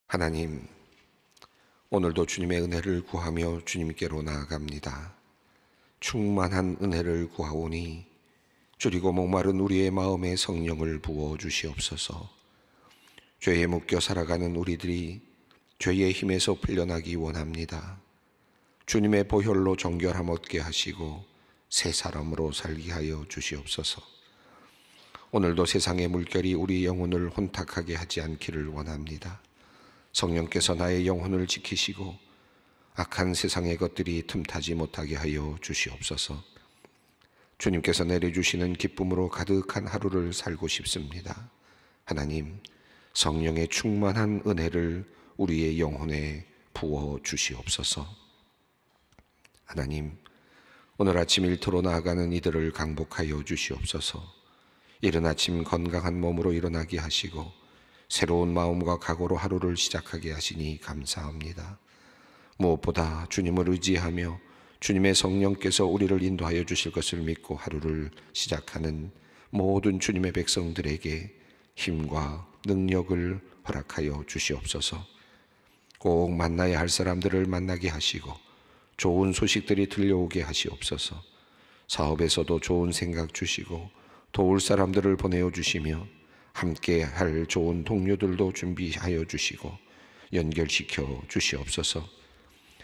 하나님, 오늘도 주님의 은혜를 구하며 주님께로 나아갑니다. 충만한 은혜를 구하오니 줄이고 목마른 우리의 마음에 성령을 부어 주시옵소서. 죄에 묶여 살아가는 우리들이 죄의 힘에서 풀려나기 원합니다. 주님의 보혈로 정결함 얻게 하시고 새 사람으로 살게 하여 주시옵소서. 오늘도 세상의 물결이 우리 영혼을 혼탁하게 하지 않기를 원합니다. 성령께서 나의 영혼을 지키시고 악한 세상의 것들이 틈타지 못하게 하여 주시옵소서. 주님께서 내려주시는 기쁨으로 가득한 하루를 살고 싶습니다. 하나님, 성령의 충만한 은혜를 우리의 영혼에 부어 주시옵소서. 하나님, 오늘 아침 일터로 나아가는 이들을 강복하여 주시옵소서. 이른 아침 건강한 몸으로 일어나게 하시고 새로운 마음과 각오로 하루를 시작하게 하시니 감사합니다. 무엇보다 주님을 의지하며 주님의 성령께서 우리를 인도하여 주실 것을 믿고 하루를 시작하는 모든 주님의 백성들에게 힘과 능력을 허락하여 주시옵소서. 꼭 만나야 할 사람들을 만나게 하시고 좋은 소식들이 들려오게 하시옵소서. 사업에서도 좋은 생각 주시고 도울 사람들을 보내어 주시며 함께 할 좋은 동료들도 준비하여 주시고 연결시켜 주시옵소서.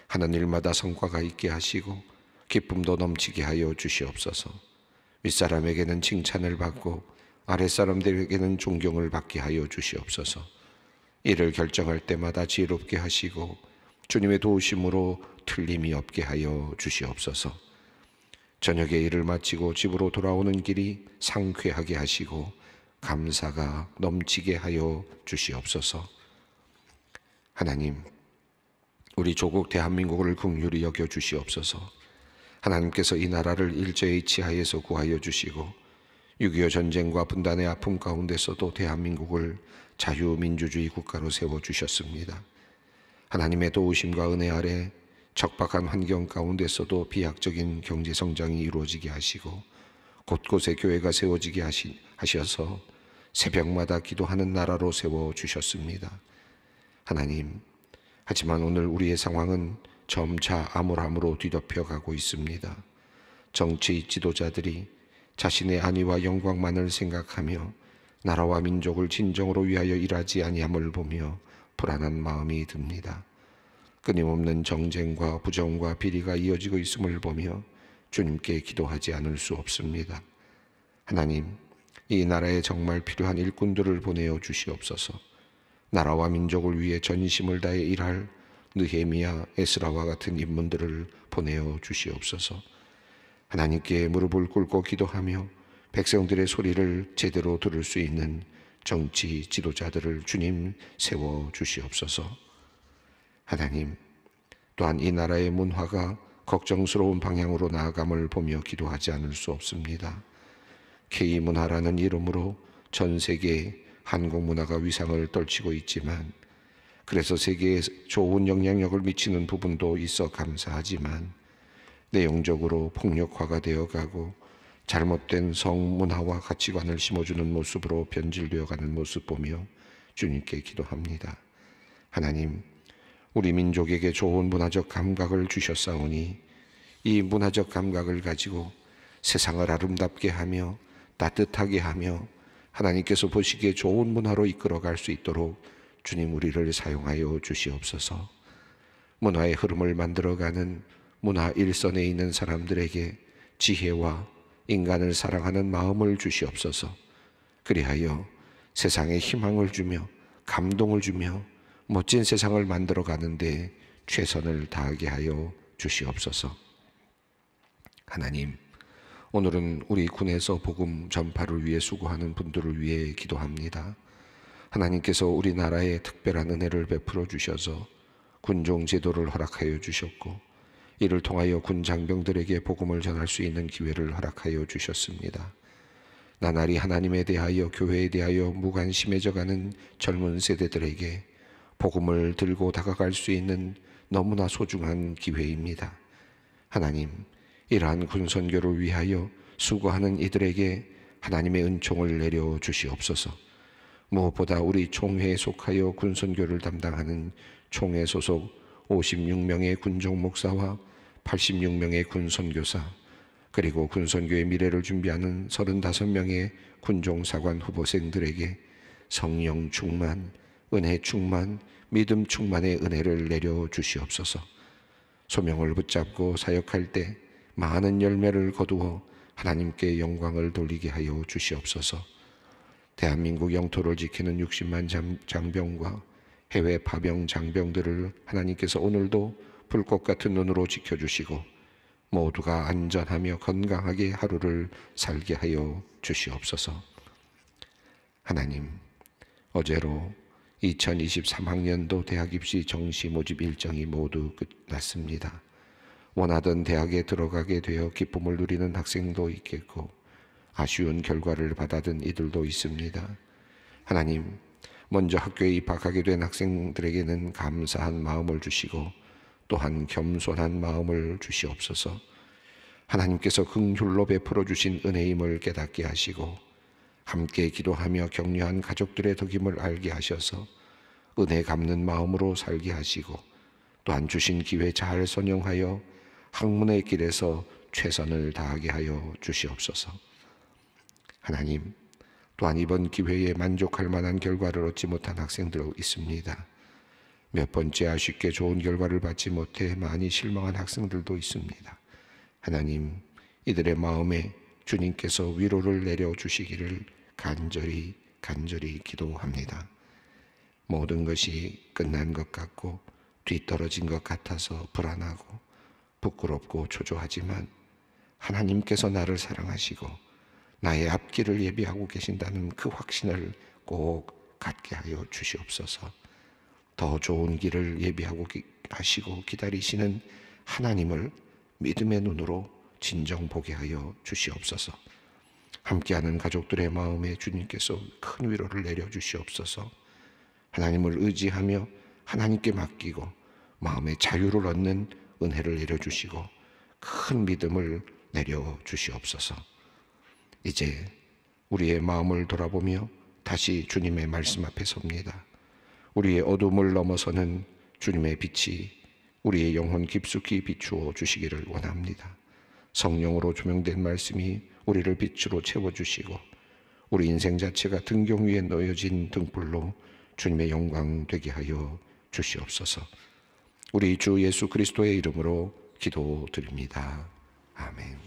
하는 일마다 성과가 있게 하시고 기쁨도 넘치게 하여 주시옵소서. 윗사람에게는 칭찬을 받고 아랫사람들에게는 존경을 받게 하여 주시옵소서. 일을 결정할 때마다 지혜롭게 하시고 주님의 도우심으로 틀림이 없게 하여 주시옵소서. 저녁에 일을 마치고 집으로 돌아오는 길이 상쾌하게 하시고 감사가 넘치게 하여 주시옵소서. 하나님, 우리 조국 대한민국을 긍휼히 여겨 주시옵소서. 하나님께서 이 나라를 일제의 치하에서 구하여 주시고 6.25 전쟁과 분단의 아픔 가운데서도 대한민국을 자유민주주의 국가로 세워주셨습니다. 하나님의 도우심과 은혜 아래 척박한 환경 가운데서도 비약적인 경제성장이 이루어지게 하시고 곳곳에 교회가 세워지게 하셔서 새벽마다 기도하는 나라로 세워주셨습니다. 하나님, 하지만 오늘 우리의 상황은 점차 암울함으로 뒤덮여가고 있습니다. 정치 지도자들이 자신의 안위와 영광만을 생각하며 나라와 민족을 진정으로 위하여 일하지 아니함을 보며 불안한 마음이 듭니다. 끊임없는 정쟁과 부정과 비리가 이어지고 있음을 보며 주님께 기도하지 않을 수 없습니다. 하나님, 이 나라에 정말 필요한 일꾼들을 보내어 주시옵소서. 나라와 민족을 위해 전심을 다해 일할 느헤미야, 에스라와 같은 인물들을 보내어 주시옵소서. 하나님께 무릎을 꿇고 기도하며 백성들의 소리를 제대로 들을 수 있는 정치 지도자들을 주님 세워 주시옵소서. 하나님, 또한 이 나라의 문화가 걱정스러운 방향으로 나아감을 보며 기도하지 않을 수 없습니다. K문화라는 이름으로 전 세계에 한국 문화가 위상을 떨치고 있지만, 그래서 세계에 좋은 영향력을 미치는 부분도 있어 감사하지만 내용적으로 폭력화가 되어가고 잘못된 성문화와 가치관을 심어주는 모습으로 변질되어가는 모습 보며 주님께 기도합니다. 하나님, 우리 민족에게 좋은 문화적 감각을 주셨사오니 이 문화적 감각을 가지고 세상을 아름답게 하며 따뜻하게 하며 하나님께서 보시기에 좋은 문화로 이끌어갈 수 있도록 주님 우리를 사용하여 주시옵소서. 문화의 흐름을 만들어가는 문화 일선에 있는 사람들에게 지혜와 인간을 사랑하는 마음을 주시옵소서. 그리하여 세상에 희망을 주며 감동을 주며 멋진 세상을 만들어가는데 최선을 다하게 하여 주시옵소서. 하나님, 오늘은 우리 군에서 복음 전파를 위해 수고하는 분들을 위해 기도합니다. 하나님께서 우리나라에 특별한 은혜를 베풀어 주셔서 군종 제도를 허락하여 주셨고 이를 통하여 군 장병들에게 복음을 전할 수 있는 기회를 허락하여 주셨습니다. 나날이 하나님에 대하여 교회에 대하여 무관심해져가는 젊은 세대들에게 복음을 들고 다가갈 수 있는 너무나 소중한 기회입니다. 하나님, 이러한 군선교를 위하여 수고하는 이들에게 하나님의 은총을 내려 주시옵소서. 무엇보다 우리 총회에 속하여 군선교를 담당하는 총회 소속 56명의 군종 목사와 86명의 군선교사, 그리고 군선교의 미래를 준비하는 35명의 군종사관 후보생들에게 성령 충만, 은혜 충만, 믿음 충만의 은혜를 내려 주시옵소서. 소명을 붙잡고 사역할 때 많은 열매를 거두어 하나님께 영광을 돌리게 하여 주시옵소서. 대한민국 영토를 지키는 60만 장병과 해외 파병 장병들을 하나님께서 오늘도 불꽃 같은 눈으로 지켜주시고 모두가 안전하며 건강하게 하루를 살게 하여 주시옵소서. 하나님, 어제로 2023학년도 대학 입시 정시 모집 일정이 모두 끝났습니다. 원하던 대학에 들어가게 되어 기쁨을 누리는 학생도 있겠고 아쉬운 결과를 받아든 이들도 있습니다. 하나님, 먼저 학교에 입학하게 된 학생들에게는 감사한 마음을 주시고 또한 겸손한 마음을 주시옵소서. 하나님께서 긍휼로 베풀어 주신 은혜임을 깨닫게 하시고 함께 기도하며 격려한 가족들의 덕임을 알게 하셔서 은혜 갚는 마음으로 살게 하시고 또한 주신 기회 잘 선용하여 학문의 길에서 최선을 다하게 하여 주시옵소서. 하나님, 또한 이번 기회에 만족할 만한 결과를 얻지 못한 학생들도 있습니다. 몇 번째 아쉽게 좋은 결과를 받지 못해 많이 실망한 학생들도 있습니다. 하나님, 이들의 마음에 주님께서 위로를 내려주시기를 간절히 기도합니다. 모든 것이 끝난 것 같고 뒤떨어진 것 같아서 불안하고 부끄럽고 초조하지만 하나님께서 나를 사랑하시고 나의 앞길을 예비하고 계신다는 그 확신을 꼭 갖게 하여 주시옵소서. 더 좋은 길을 예비하고 하시고 기다리시는 하나님을 믿음의 눈으로 진정 보게 하여 주시옵소서. 함께하는 가족들의 마음에 주님께서 큰 위로를 내려 주시옵소서. 하나님을 의지하며 하나님께 맡기고 마음의 자유를 얻는 은혜를 내려주시고 큰 믿음을 내려 주시옵소서. 이제 우리의 마음을 돌아보며 다시 주님의 말씀 앞에 섭니다. 우리의 어둠을 넘어서는 주님의 빛이 우리의 영혼 깊숙이 비추어 주시기를 원합니다. 성령으로 조명된 말씀이 우리를 빛으로 채워주시고 우리 인생 자체가 등경 위에 놓여진 등불로 주님의 영광 되게 하여 주시옵소서. 우리 주 예수 그리스도의 이름으로 기도드립니다. 아멘.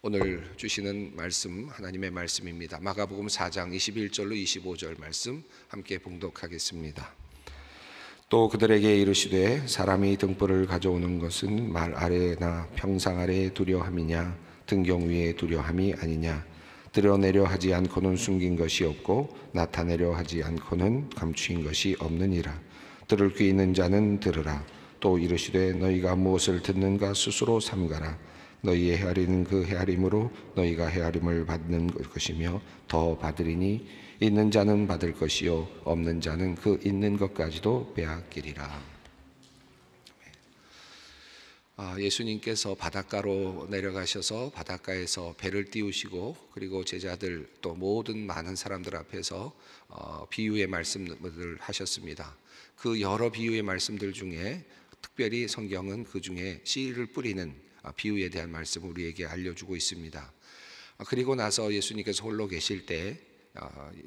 오늘 주시는 말씀 하나님의 말씀입니다. 마가복음 4장 21절로 25절 말씀 함께 봉독하겠습니다. 또 그들에게 이르시되 사람이 등불을 가져오는 것은 말 아래나 평상 아래에 두려함이냐 등경 위에 두려함이 아니냐. 드러내려 하지 않고는 숨긴 것이 없고 나타내려 하지 않고는 감추인 것이 없느니라. 들을 귀 있는 자는 들으라. 또 이르시되 너희가 무엇을 듣는가 스스로 삼가라. 너희의 헤아리는 그 헤아림으로 너희가 헤아림을 받는 것이며 더 받으리니 있는 자는 받을 것이요 없는 자는 그 있는 것까지도 빼앗기리라. 예수님께서 바닷가로 내려가셔서 바닷가에서 배를 띄우시고 그리고 제자들 또 모든 많은 사람들 앞에서 비유의 말씀을 하셨습니다. 그 여러 비유의 말씀들 중에 특별히 성경은 그 중에 씨를 뿌리는 비유에 대한 말씀을 우리에게 알려주고 있습니다. 그리고 나서 예수님께서 홀로 계실 때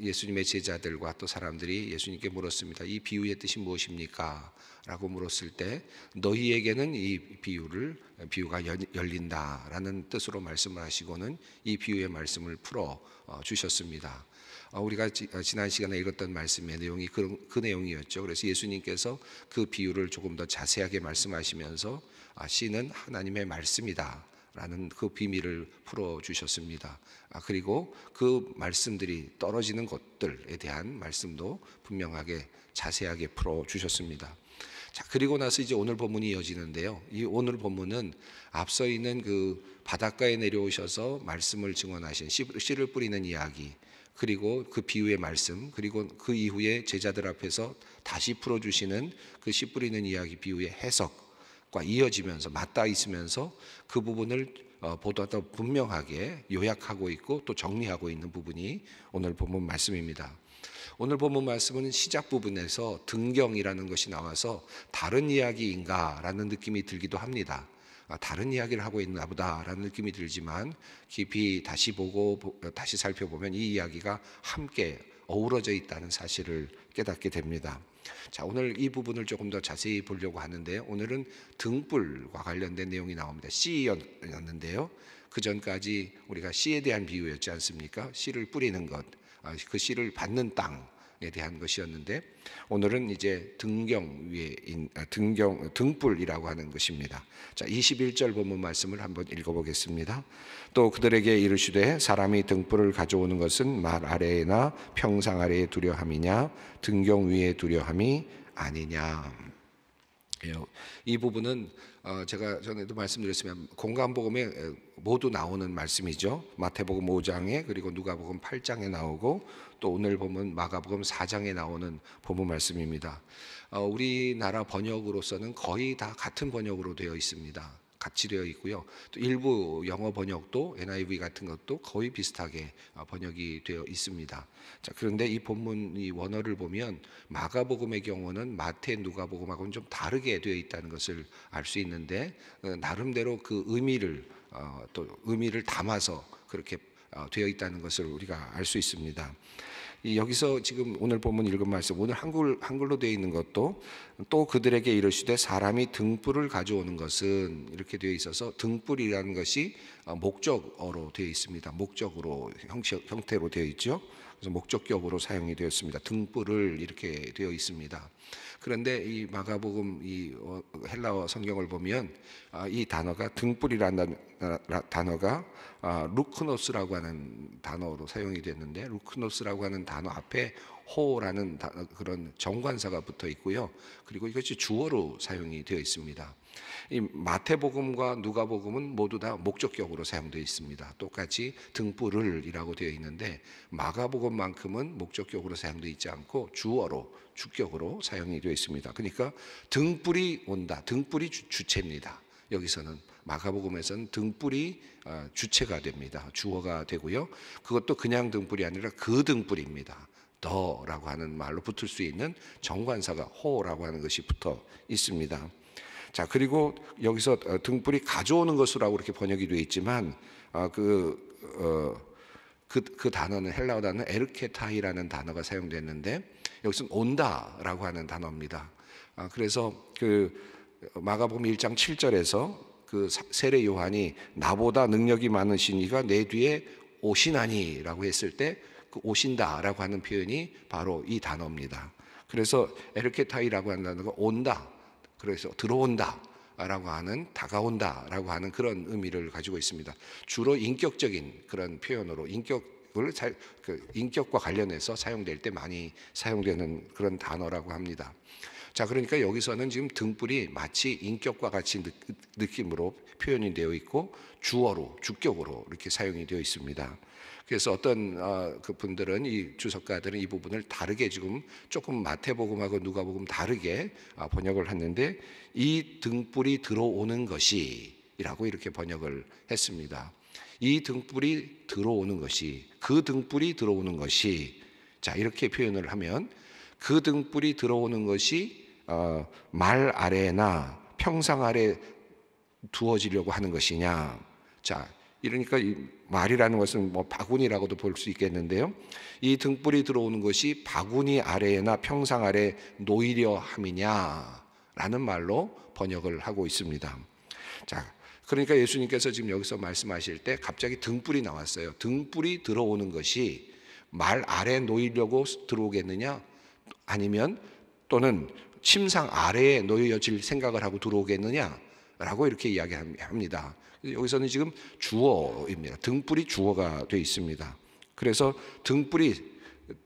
예수님의 제자들과 또 사람들이 예수님께 물었습니다. 이 비유의 뜻이 무엇입니까? 라고 물었을 때 너희에게는 이 비유가 열린다라는 뜻으로 말씀을 하시고는 이 비유의 말씀을 풀어 주셨습니다. 우리가 지난 시간에 읽었던 말씀의 내용이 그 내용이었죠. 그래서 예수님께서 그 비유를 조금 더 자세하게 말씀하시면서 씨는 하나님의 말씀이다 라는 그 비밀을 풀어주셨습니다. 그리고 그 말씀들이 떨어지는 것들에 대한 말씀도 분명하게 자세하게 풀어주셨습니다. 자, 그리고 나서 이제 오늘 본문이 이어지는데요. 이 오늘 본문은 앞서 있는 그 바닷가에 내려오셔서 말씀을 증언하신 씨를 뿌리는 이야기, 그리고 그 비유의 말씀, 그리고 그 이후에 제자들 앞에서 다시 풀어주시는 그 씨 뿌리는 이야기 비유의 해석과 이어지면서 맞닿아 있으면서 그 부분을 보다 더 분명하게 요약하고 있고 또 정리하고 있는 부분이 오늘 본문 말씀입니다. 오늘 본문 말씀은 시작 부분에서 등경이라는 것이 나와서 다른 이야기인가라는 느낌이 들기도 합니다. 다른 이야기를 하고 있나 보다라는 느낌이 들지만 깊이 다시 보고 다시 살펴보면 이 이야기가 함께 어우러져 있다는 사실을 깨닫게 됩니다. 자, 오늘 이 부분을 조금 더 자세히 보려고 하는데, 오늘은 등불과 관련된 내용이 나옵니다. 씨였는데요, 그 전까지 우리가 씨에 대한 비유였지 않습니까? 씨를 뿌리는 것, 그 씨를 받는 땅에 대한 것이었는데, 오늘은 이제 등불이라고 하는 것입니다. 자, 21절 본문 말씀을 한번 읽어보겠습니다. 또 그들에게 이르시되 사람이 등불을 가져오는 것은 말 아래나 평상 아래에 두려 함이냐 등경 위에 두려 함이 아니냐. 이 부분은 제가 전에도 말씀드렸으면 공간복음에 모두 나오는 말씀이죠. 마태복음 5장에 그리고 누가복음 8장에 나오고 또 오늘 보면 마가복음 4장에 나오는 본문 말씀입니다. 우리나라 번역으로서는 거의 다 같은 번역으로 되어 있습니다. 같이 되어 있고요. 또 일부 영어 번역도 NIV 같은 것도 거의 비슷하게 번역이 되어 있습니다. 자, 그런데 이 본문 이 원어를 보면 마가복음의 경우는 마태, 누가복음하고는 좀 다르게 되어 있다는 것을 알 수 있는데, 나름대로 그 의미를 또 의미를 담아서 그렇게 되어 있다는 것을 우리가 알 수 있습니다. 여기서 지금 오늘 본문 읽은 말씀, 오늘 한글로 되어 있는 것도 또 그들에게 이르시되 사람이 등불을 가져오는 것은 이렇게 되어 있어서 등불이라는 것이 목적어로 되어 있습니다. 목적으로 형태로 되어 있죠. 그래서 목적격으로 사용이 되었습니다. 등불을 이렇게 되어 있습니다. 그런데 이 마가복음 이 헬라어 성경을 보면 이 단어가 등불이라는 단어가 루크노스라고 하는 단어로 사용이 됐는데, 루크노스라고 하는 단어 앞에 호라는 그런 정관사가 붙어 있고요. 그리고 이것이 주어로 사용이 되어 있습니다. 이 마태복음과 누가복음은 모두 다 목적격으로 사용되어 있습니다. 똑같이 등불을이라고 되어 있는데 마가복음만큼은 목적격으로 사용되어 있지 않고 주어로 주격으로 사용이 되어 있습니다. 그러니까 등불이 온다. 등불이 주체입니다. 여기서는 마가복음에서는 등불이 주체가 됩니다. 주어가 되고요. 그것도 그냥 등불이 아니라 그 등불입니다. 더라고 하는 말로 붙을 수 있는 정관사가 호라고 하는 것이 붙어 있습니다. 자, 그리고 여기서 등불이 가져오는 것이라고 이렇게 번역이 되어 있지만 그 단어는 헬라어 단어 에르케타이라는 단어가 사용됐는데 여기서는 온다라고 하는 단어입니다. 그래서 그 마가복음 1장 7절에서 그 세례 요한이 나보다 능력이 많으신 이가 내 뒤에 오시나니라고 했을 때 그 오신다라고 하는 표현이 바로 이 단어입니다. 그래서 에르케타이라고 하는 단어가 온다, 그래서 들어온다라고 하는, 다가온다라고 하는 그런 의미를 가지고 있습니다. 주로 인격적인 그런 표현으로 인격과 관련해서 사용될 때 많이 사용되는 그런 단어라고 합니다. 자, 그러니까 여기서는 지금 등불이 마치 인격과 같이 느낌으로 표현이 되어 있고 주어로, 주격으로 이렇게 사용이 되어 있습니다. 그래서 어떤 그 분들은, 이 주석가들은 이 부분을 다르게 지금 조금 마태복음하고 누가복음 다르게 번역을 했는데, 이 등불이 들어오는 것이라고 이렇게 번역을 했습니다. 이 등불이 들어오는 것이, 그 등불이 들어오는 것이, 자, 이렇게 표현을 하면 그 등불이 들어오는 것이 말 아래나 평상 아래 두어지려고 하는 것이냐. 자, 이러니까 이 말이라는 것은 뭐 바구니라고도 볼 수 있겠는데요. 이 등불이 들어오는 것이 바구니 아래나 평상 아래 놓이려 함이냐라는 말로 번역을 하고 있습니다. 자, 그러니까 예수님께서 지금 여기서 말씀하실 때 갑자기 등불이 나왔어요. 등불이 들어오는 것이 말 아래 놓이려고 들어오겠느냐, 아니면 또는 침상 아래에 놓여질 생각을 하고 들어오겠느냐라고 이렇게 이야기합니다. 여기서는 지금 주어입니다. 등불이 주어가 되어 있습니다. 그래서 등불이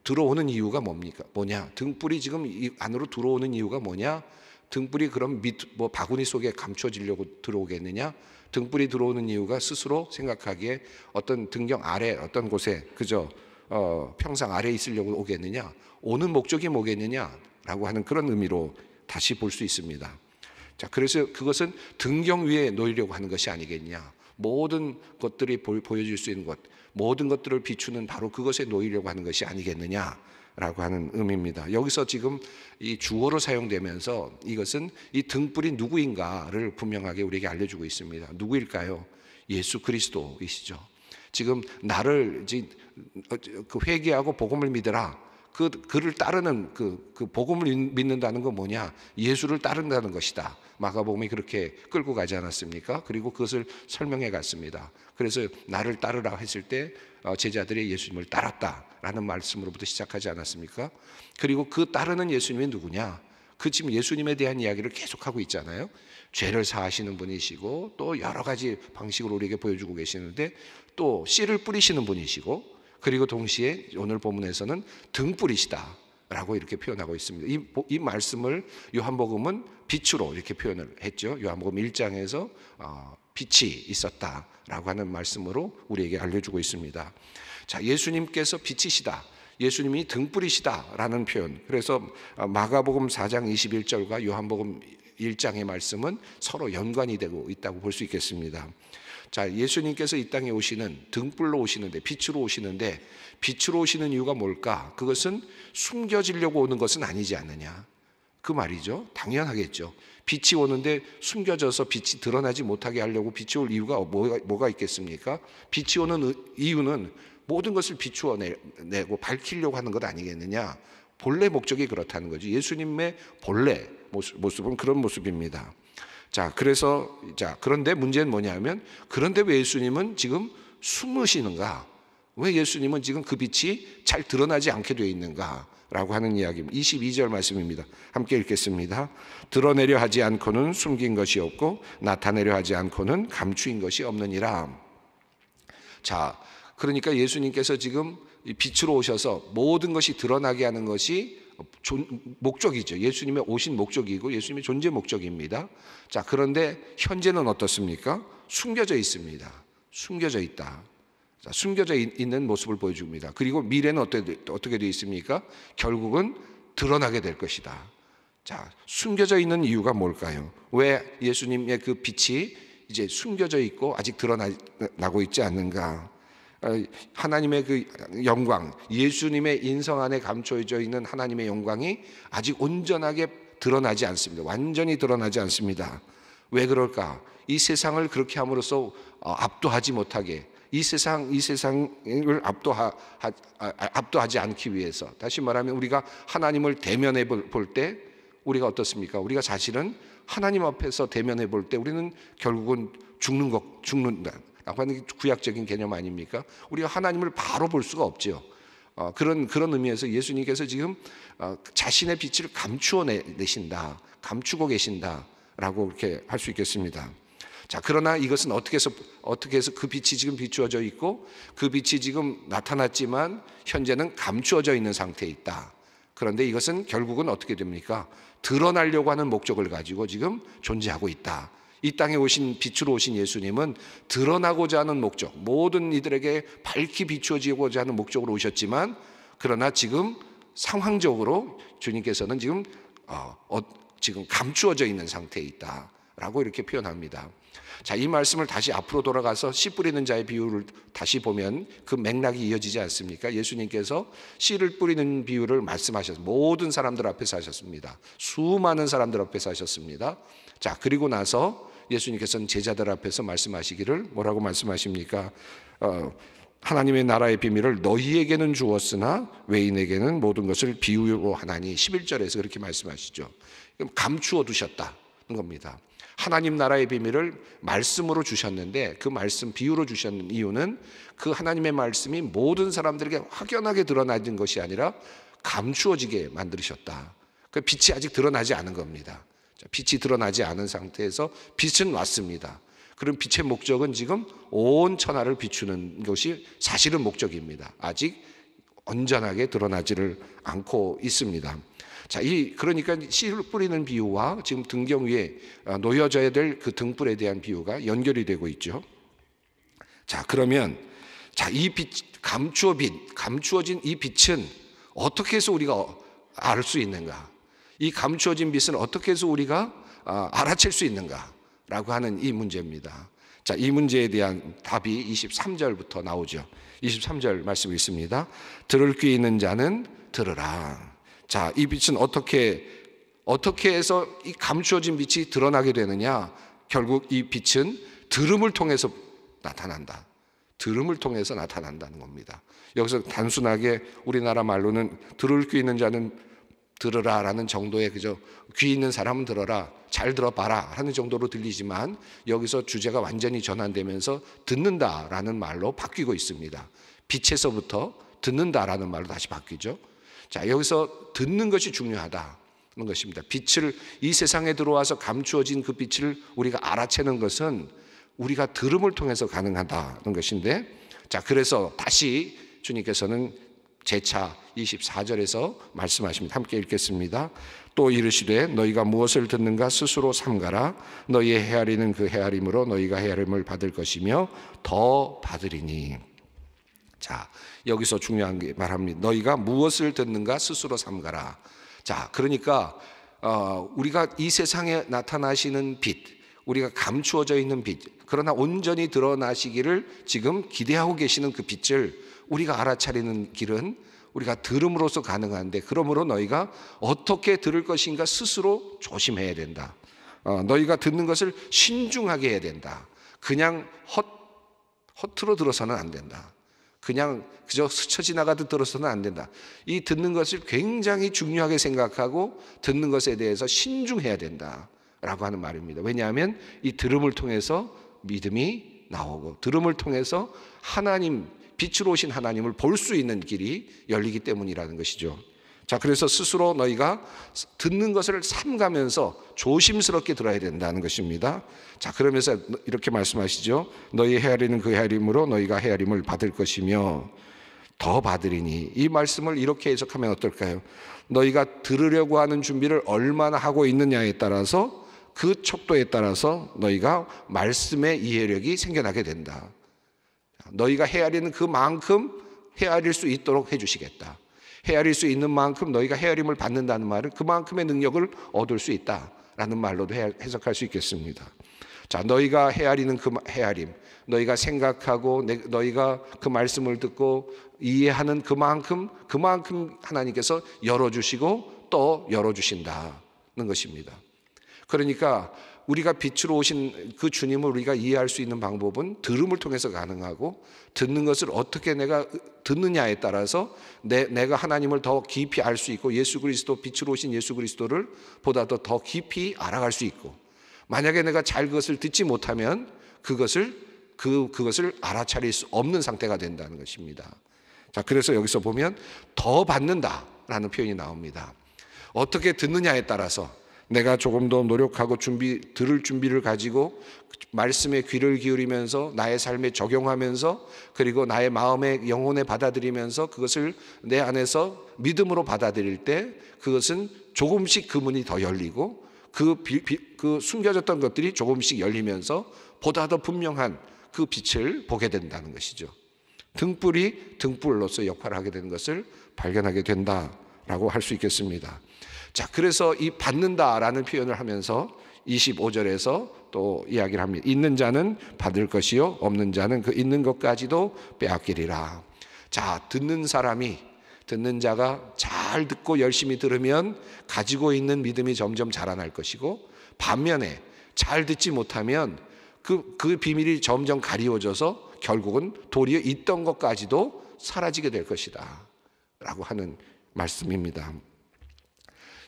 들어오는 이유가 뭐냐? 등불이 지금 이 안으로 들어오는 이유가 뭐냐? 등불이 그럼 바구니 속에 감춰지려고 들어오겠느냐? 등불이 들어오는 이유가 스스로 생각하기에 어떤 등경 아래 어떤 곳에 그저 평상 아래에 있으려고 오겠느냐? 오는 목적이 뭐겠느냐라고 하는 그런 의미로 다시 볼 수 있습니다. 자, 그래서 그것은 등경 위에 놓이려고 하는 것이 아니겠냐? 모든 것들이 보여줄 수 있는 것, 모든 것들을 비추는 바로 그것에 놓이려고 하는 것이 아니겠느냐라고 하는 의미입니다. 여기서 지금 이 주어로 사용되면서 이것은 이 등불이 누구인가를 분명하게 우리에게 알려주고 있습니다. 누구일까요? 예수 그리스도이시죠. 지금 나를 회개하고 복음을 믿으라, 그를 따르는 그 복음을 믿는다는 건 뭐냐? 예수를 따른다는 것이다. 마가복음이 그렇게 끌고 가지 않았습니까? 그리고 그것을 설명해 갔습니다. 그래서 나를 따르라 했을 때 제자들이 예수님을 따랐다라는 말씀으로부터 시작하지 않았습니까? 그리고 그 따르는 예수님이 누구냐? 그 지금 예수님에 대한 이야기를 계속하고 있잖아요. 죄를 사하시는 분이시고 또 여러 가지 방식으로 우리에게 보여주고 계시는데, 또 씨를 뿌리시는 분이시고, 그리고 동시에 오늘 본문에서는 등불이시다라고 이렇게 표현하고 있습니다. 이 말씀을 요한복음은 빛으로 이렇게 표현을 했죠. 요한복음 1장에서 빛이 있었다라고 하는 말씀으로 우리에게 알려주고 있습니다. 자, 예수님께서 빛이시다, 예수님이 등불이시다라는 표현. 그래서 마가복음 4장 21절과 요한복음 1장의 말씀은 서로 연관이 되고 있다고 볼 수 있겠습니다. 자, 예수님께서 이 땅에 오시는, 등불로 오시는데, 빛으로 오시는데, 빛으로 오시는 이유가 뭘까? 그것은 숨겨지려고 오는 것은 아니지 않느냐, 그 말이죠. 당연하겠죠. 빛이 오는데 숨겨져서 빛이 드러나지 못하게 하려고 빛이 올 이유가 뭐가 있겠습니까? 빛이 오는 이유는 모든 것을 비추어 내고 밝히려고 하는 것 아니겠느냐. 본래 목적이 그렇다는 거죠. 예수님의 본래 모습은 그런 모습입니다. 자, 그런데 문제는 뭐냐면, 그런데 왜 예수님은 지금 숨으시는가? 왜 예수님은 지금 그 빛이 잘 드러나지 않게 되어 있는가? 라고 하는 이야기입니다. 22절 말씀입니다. 함께 읽겠습니다. 드러내려 하지 않고는 숨긴 것이 없고 나타내려 하지 않고는 감추인 것이 없느니라. 자, 그러니까 예수님께서 지금 빛으로 오셔서 모든 것이 드러나게 하는 것이 목적이죠. 예수님의 오신 목적이고 예수님의 존재 목적입니다. 자, 그런데 현재는 어떻습니까? 숨겨져 있습니다. 숨겨져 있다. 자, 숨겨져 있는 모습을 보여줍니다. 그리고 미래는 어떻게 되어 있습니까? 결국은 드러나게 될 것이다. 자, 숨겨져 있는 이유가 뭘까요? 왜 예수님의 그 빛이 이제 숨겨져 있고 아직 드러나고 있지 않는가? 하나님의 그 영광, 예수님의 인성 안에 감춰져 있는 하나님의 영광이 아직 온전하게 드러나지 않습니다. 완전히 드러나지 않습니다. 왜 그럴까? 이 세상을 그렇게 함으로써 압도하지 못하게, 이 세상을 압도하지 않기 위해서, 다시 말하면 우리가 하나님을 대면해 볼 때 우리가 어떻습니까? 우리가 사실은 하나님 앞에서 대면해 볼 때 우리는 결국은 죽는다 라고 하는 게 구약적인 개념 아닙니까? 우리가 하나님을 바로 볼 수가 없죠. 그런 의미에서 예수님께서 지금 자신의 빛을 감추고 계신다라고 이렇게 할 수 있겠습니다. 자, 그러나 이것은 어떻게 해서 그 빛이 지금 비추어져 있고 그 빛이 지금 나타났지만 현재는 감추어져 있는 상태에 있다. 그런데 이것은 결국은 어떻게 됩니까? 드러나려고 하는 목적을 가지고 지금 존재하고 있다. 이 땅에 오신 빛으로 오신 예수님은 드러나고자 하는 목적, 모든 이들에게 밝히 비추어지고자 하는 목적으로 오셨지만, 그러나 지금 상황적으로 주님께서는 지금 감추어져 있는 상태에 있다라고 이렇게 표현합니다. 자, 이 말씀을 다시 앞으로 돌아가서 씨 뿌리는 자의 비유를 다시 보면 그 맥락이 이어지지 않습니까? 예수님께서 씨를 뿌리는 비유를 말씀하셨습니다. 모든 사람들 앞에서 하셨습니다. 수많은 사람들 앞에서 하셨습니다. 자, 그리고 나서 예수님께서는 제자들 앞에서 말씀하시기를 뭐라고 말씀하십니까? 하나님의 나라의 비밀을 너희에게는 주었으나 외인에게는 모든 것을 비유로 하나니, 11절에서 그렇게 말씀하시죠. 감추어 두셨다는 겁니다. 하나님 나라의 비밀을 말씀으로 주셨는데 그 말씀 비유로 주셨는 이유는 그 하나님의 말씀이 모든 사람들에게 확연하게 드러나는 것이 아니라 감추어지게 만드셨다. 그 빛이 아직 드러나지 않은 겁니다. 빛이 드러나지 않은 상태에서 빛은 왔습니다. 그럼 빛의 목적은 지금 온 천하를 비추는 것이 사실은 목적입니다. 아직 온전하게 드러나지를 않고 있습니다. 자, 그러니까 씨를 뿌리는 비유와 지금 등경 위에 놓여져야 될 그 등불에 대한 비유가 연결이 되고 있죠. 자, 그러면 이 감추어진 이 빛은 어떻게 해서 우리가 알 수 있는가? 이 감추어진 빛은 어떻게 해서 우리가 알아챌 수 있는가? 라고 하는 이 문제입니다. 자, 이 문제에 대한 답이 23절부터 나오죠. 23절 말씀 있습니다. 들을 귀 있는 자는 들으라. 자, 이 빛은 어떻게 해서 이 감추어진 빛이 드러나게 되느냐? 결국 이 빛은 들음을 통해서 나타난다. 들음을 통해서 나타난다는 겁니다. 여기서 단순하게 우리나라 말로는 들을 귀 있는 자는 들으라라는 정도의 그저 귀 있는 사람은 들어라, 잘 들어봐라 하는 정도로 들리지만 여기서 주제가 완전히 전환되면서 듣는다라는 말로 바뀌고 있습니다. 빛에서부터 듣는다라는 말로 다시 바뀌죠. 자, 여기서 듣는 것이 중요하다는 것입니다. 빛을 이 세상에 들어와서 감추어진 그 빛을 우리가 알아채는 것은 우리가 들음을 통해서 가능하다는 것인데, 자, 그래서 다시 주님께서는 재차 24절에서 말씀하십니다. 함께 읽겠습니다. 또 이르시되 너희가 무엇을 듣는가 스스로 삼가라. 너희의 헤아리는 그 헤아림으로 너희가 헤아림을 받을 것이며 더 받으리니. 자, 여기서 중요한 게 말합니다. 너희가 무엇을 듣는가 스스로 삼가라. 자, 그러니까 우리가 이 세상에 나타나시는 빛, 우리가 감추어져 있는 빛, 그러나 온전히 드러나시기를 지금 기대하고 계시는 그 빛을 우리가 알아차리는 길은 우리가 들음으로써 가능한데, 그러므로 너희가 어떻게 들을 것인가 스스로 조심해야 된다. 너희가 듣는 것을 신중하게 해야 된다. 그냥 허투루 들어서는 안 된다. 그냥 그저 스쳐 지나가듯 들어서는 안 된다. 이 듣는 것을 굉장히 중요하게 생각하고 듣는 것에 대해서 신중해야 된다라고 하는 말입니다. 왜냐하면 이 들음을 통해서 믿음이 나오고, 들음을 통해서 하나님, 빛으로 오신 하나님을 볼 수 있는 길이 열리기 때문이라는 것이죠. 자, 그래서 스스로 너희가 듣는 것을 삼가면서 조심스럽게 들어야 된다는 것입니다. 자, 그러면서 이렇게 말씀하시죠. 너희 헤아리는 그 헤아림으로 너희가 헤아림을 받을 것이며 더 받으리니. 이 말씀을 이렇게 해석하면 어떨까요? 너희가 들으려고 하는 준비를 얼마나 하고 있느냐에 따라서, 그 척도에 따라서 너희가 말씀의 이해력이 생겨나게 된다. 너희가 헤아리는 그만큼 헤아릴 수 있도록 해주시겠다. 헤아릴 수 있는 만큼 너희가 헤아림을 받는다는 말은 그만큼의 능력을 얻을 수 있다라는 말로도 해석할 수 있겠습니다. 자, 너희가 헤아리는 그 헤아림, 너희가 생각하고 너희가 그 말씀을 듣고 이해하는 그만큼 하나님께서 열어주시고 또 열어주신다는 것입니다. 그러니까 우리가 빛으로 오신 그 주님을 우리가 이해할 수 있는 방법은 들음을 통해서 가능하고, 듣는 것을 어떻게 내가 듣느냐에 따라서 내가 하나님을 더 깊이 알 수 있고, 예수 그리스도, 빛으로 오신 예수 그리스도를 보다도 더 깊이 알아갈 수 있고, 만약에 내가 잘 그것을 듣지 못하면 그것을 알아차릴 수 없는 상태가 된다는 것입니다. 자, 그래서 여기서 보면 더 받는다라는 표현이 나옵니다. 어떻게 듣느냐에 따라서 내가 조금 더 노력하고 들을 준비를 가지고 말씀에 귀를 기울이면서 나의 삶에 적용하면서, 그리고 나의 마음에 영혼에 받아들이면서 그것을 내 안에서 믿음으로 받아들일 때, 그것은 조금씩 그 문이 더 열리고 그 숨겨졌던 것들이 조금씩 열리면서 보다 더 분명한 그 빛을 보게 된다는 것이죠. 등불이 등불로서 역할을 하게 되는 것을 발견하게 된다라고 할 수 있겠습니다. 자, 그래서 이 받는다라는 표현을 하면서 25절에서 또 이야기를 합니다. 있는 자는 받을 것이요 없는 자는 그 있는 것까지도 빼앗기리라. 자, 듣는 자가 잘 듣고 열심히 들으면 가지고 있는 믿음이 점점 자라날 것이고, 반면에 잘 듣지 못하면 그 비밀이 점점 가리워져서 결국은 도리어 있던 것까지도 사라지게 될 것이다 라고 하는 말씀입니다.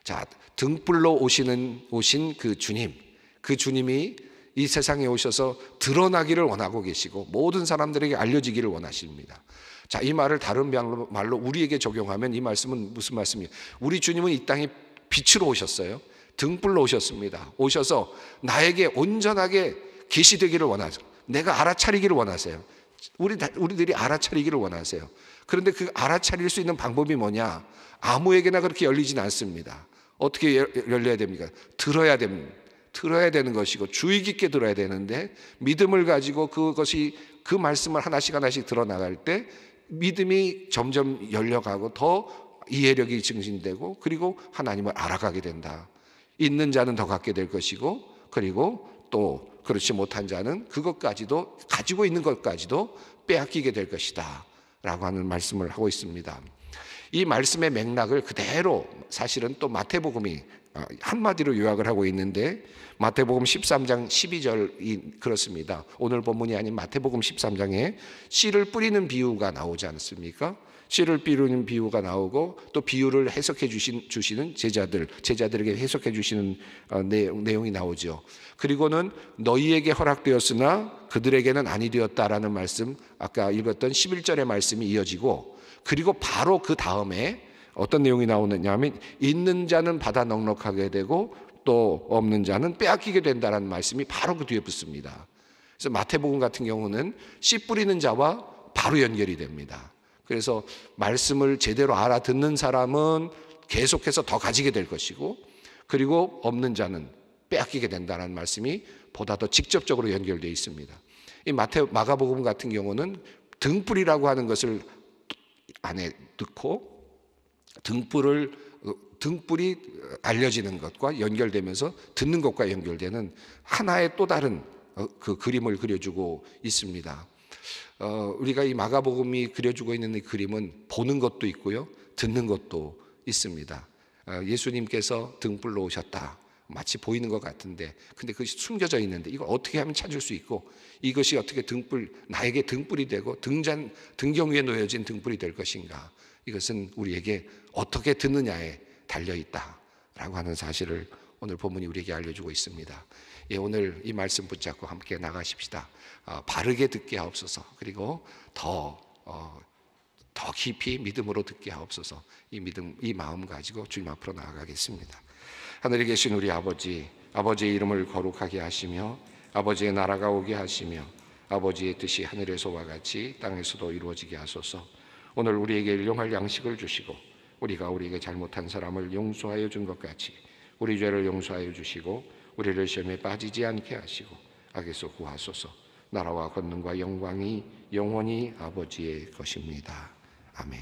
자, 등불로 오신 그 주님이 이 세상에 오셔서 드러나기를 원하고 계시고 모든 사람들에게 알려지기를 원하십니다. 자, 이 말을 다른 말로 우리에게 적용하면 이 말씀은 무슨 말씀이에요? 우리 주님은 이 땅에 빛으로 오셨어요. 등불로 오셨습니다. 오셔서 나에게 온전하게 계시되기를 원하죠. 내가 알아차리기를 원하세요. 우리들이 알아차리기를 원하세요. 그런데 그 알아차릴 수 있는 방법이 뭐냐? 아무에게나 그렇게 열리진 않습니다. 어떻게 열려야 됩니까? 들어야 됩니다. 들어야 되는 것이고 주의 깊게 들어야 되는데, 믿음을 가지고 그 말씀을 하나씩 드러나갈 때 믿음이 점점 열려가고 더 이해력이 증진되고, 그리고 하나님을 알아가게 된다. 있는 자는 더 갖게 될 것이고, 그리고 또 그렇지 못한 자는 그것까지도, 가지고 있는 것까지도 빼앗기게 될 것이다 라고 하는 말씀을 하고 있습니다. 이 말씀의 맥락을 그대로 사실은 또 마태복음이 한마디로 요약을 하고 있는데, 마태복음 13장 12절이 그렇습니다. 오늘 본문이 아닌 마태복음 13장에 씨를 뿌리는 비유가 나오지 않습니까? 씨를 뿌리는 비유가 나오고, 또 비유를 해석해 주시는 제자들에게 해석해 주시는 내용이 나오죠. 그리고는 너희에게 허락되었으나 그들에게는 아니 되었다라는 말씀, 아까 읽었던 11절의 말씀이 이어지고, 그리고 바로 그 다음에 어떤 내용이 나오느냐 하면 있는 자는 받아 넉넉하게 되고 또 없는 자는 빼앗기게 된다는 말씀이 바로 그 뒤에 붙습니다. 그래서 마태복음 같은 경우는 씨 뿌리는 자와 바로 연결이 됩니다. 그래서 말씀을 제대로 알아듣는 사람은 계속해서 더 가지게 될 것이고, 그리고 없는 자는 빼앗기게 된다는 말씀이 보다 더 직접적으로 연결되어 있습니다. 이 마가복음 같은 경우는 등불이라고 하는 것을 안에 넣고, 등불이 알려지는 것과 연결되면서 듣는 것과 연결되는 하나의 또 다른 그 그림을 그려주고 있습니다. 우리가 이 마가복음이 그려주고 있는 이 그림은 보는 것도 있고요, 듣는 것도 있습니다. 예수님께서 등불로 오셨다, 마치 보이는 것 같은데, 근데 그것이 숨겨져 있는데 이걸 어떻게 하면 찾을 수 있고, 이것이 어떻게 나에게 등불이 되고 등경 위에 놓여진 등불이 될 것인가, 이것은 우리에게 어떻게 듣느냐에 달려있다라고 하는 사실을 오늘 본문이 우리에게 알려주고 있습니다. 오늘 이 말씀 붙잡고 함께 나가십시다. 바르게 듣게 하옵소서. 그리고 더 깊이 믿음으로 듣게 하옵소서. 이 마음 가지고 주님 앞으로 나아가겠습니다. 하늘에 계신 우리 아버지, 아버지의 이름을 거룩하게 하시며 아버지의 나라가 오게 하시며 아버지의 뜻이 하늘에서와 같이 땅에서도 이루어지게 하소서. 오늘 우리에게 일용할 양식을 주시고, 우리가 우리에게 잘못한 사람을 용서하여 준 것 같이 우리 죄를 용서하여 주시고, 우리를 시험에 빠지지 않게 하시고 악에서 구하소서. 나라와 권능과 영광이 영원히 아버지의 것입니다. 아멘.